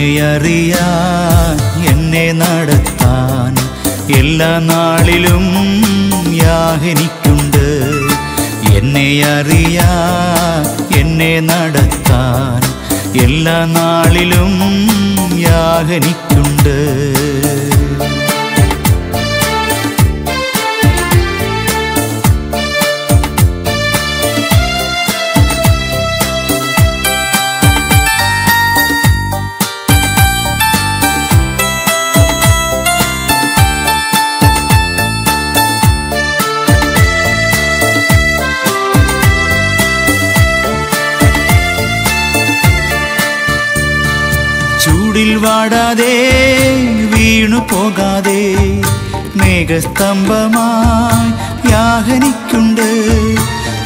എന്നെ അറിയാൻ എന്നെ നടത്താൻ എല്ലാ നാളിലും യാഹനിക്കുണ്ട്. എന്നെ അറിയാൻ എന്നെ നടത്താൻ എല്ലാ നാളിലും യാഹനിക്കുണ്ട്. ചൂടിൽ വാടാതെ വീണു പോകാതെ മേഘസ്തംഭമായി യാഹനിക്കുണ്ട്.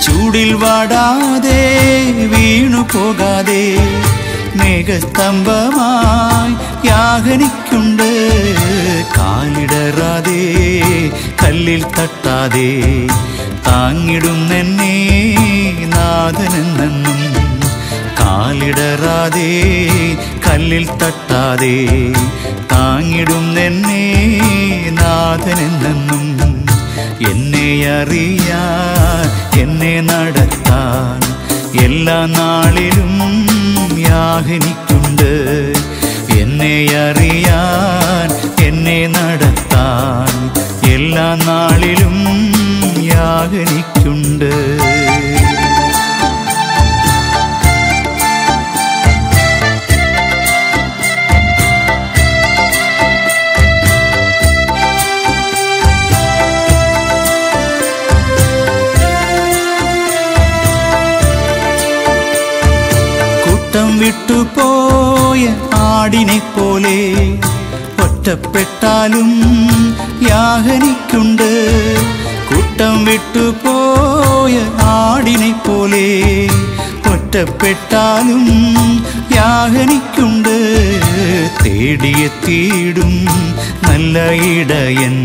ചൂടിൽ വാടാതെ വീണു പോകാതെ മേഘസ്തംഭമായി യാഹനിക്കുണ്ട്. കാലിടറാതെ കല്ലിൽ തട്ടാതെ താങ്ങിടുന്നെന്നെ നാഥനെന്നും. കാലിടറാതെ കല്ലിൽ തട്ടാതെ താങ്ങിടുന്നെന്നെ നാഥനെന്നും. എന്നെ അറിയാൻ എന്നെ നടത്താൻ എല്ലാ നാളിലും യാഹനിക്കുണ്ട്. എന്നെ അറിയാൻ എന്നെ നടത്താൻ എല്ലാ നാളിലും യാഹനിക്കുണ്ട്. കൂട്ടം വിട്ടുപോയ ആടിനെ പോലെ ഒറ്റപ്പെട്ടാലും യാഹനിക്കുണ്ട്. കൂട്ടം വിട്ടുപോയ ആടിനെ പോലെ ഒറ്റപ്പെട്ടാലും യാഹനിക്കുണ്ട്. തേടിയെത്തിയിടും നല്ല ഇടയൻ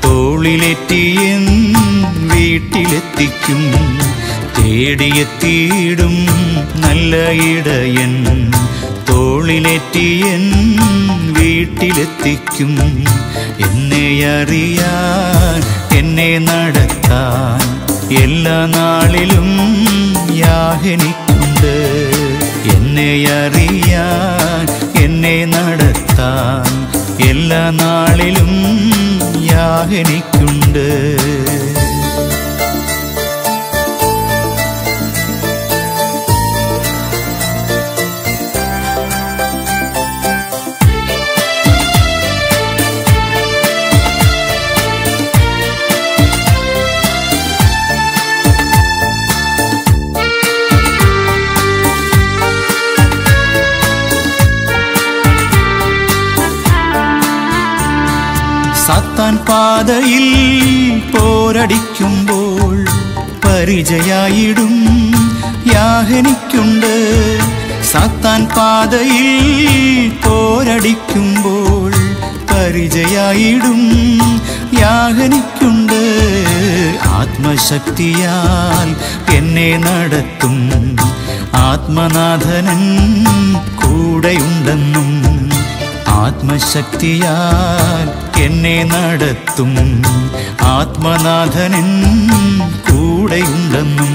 തോളിലേറ്റിയൻ വീട്ടിലെത്തിക്കും. തേടിയെത്തിയിടും നല്ല ഇടയൻ തോളിലേറ്റിയൻ വീട്ടിലെത്തിക്കും. എന്നെ അറിയാൻ എന്നെ നടത്താൻ എല്ലാ നാളിലും യാഹനിക്കുണ്ട്. എന്നെ അറിയാൻ എന്നെ നടത്താൻ എല്ലാ നാളിലും യാഹനിക്കുണ്ട്. സാത്താൻ പാതയിൽ പോരടിക്കുമ്പോൾ പരിചയായിടും യാഹനിക്കുണ്ട്. സാത്താൻ പാതയിൽ പോരടിക്കുമ്പോൾ പരിചയായിടും യാഹനിക്കുണ്ട്. ആത്മശക്തിയാൽ എന്നെ നടത്തും ആത്മനാഥനൻ കൂടെയുണ്ടെന്നും. ആത്മശക്തിയാൽ എന്നെ നടത്തും ആത്മനാഥനൻ കൂടെയുണ്ടെന്നും.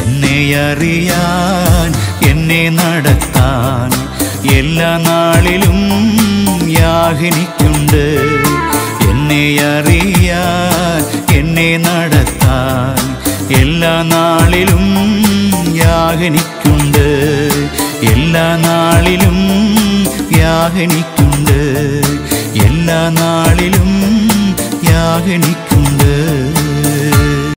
എന്നെ അറിയാൻ എന്നെ നടത്താൻ എല്ലാ നാളിലും യാഹനിക്കുണ്ട്. എന്നെ അറിയാൻ എന്നെ നടത്താൻ എല്ലാ നാളിലും യാഹനിക്കുണ്ട്. എല്ലാ നാളിലും യാഹനിക്കുണ്ട്. എല്ലാ നാളിലും യാഹനിക്കുണ്ട്.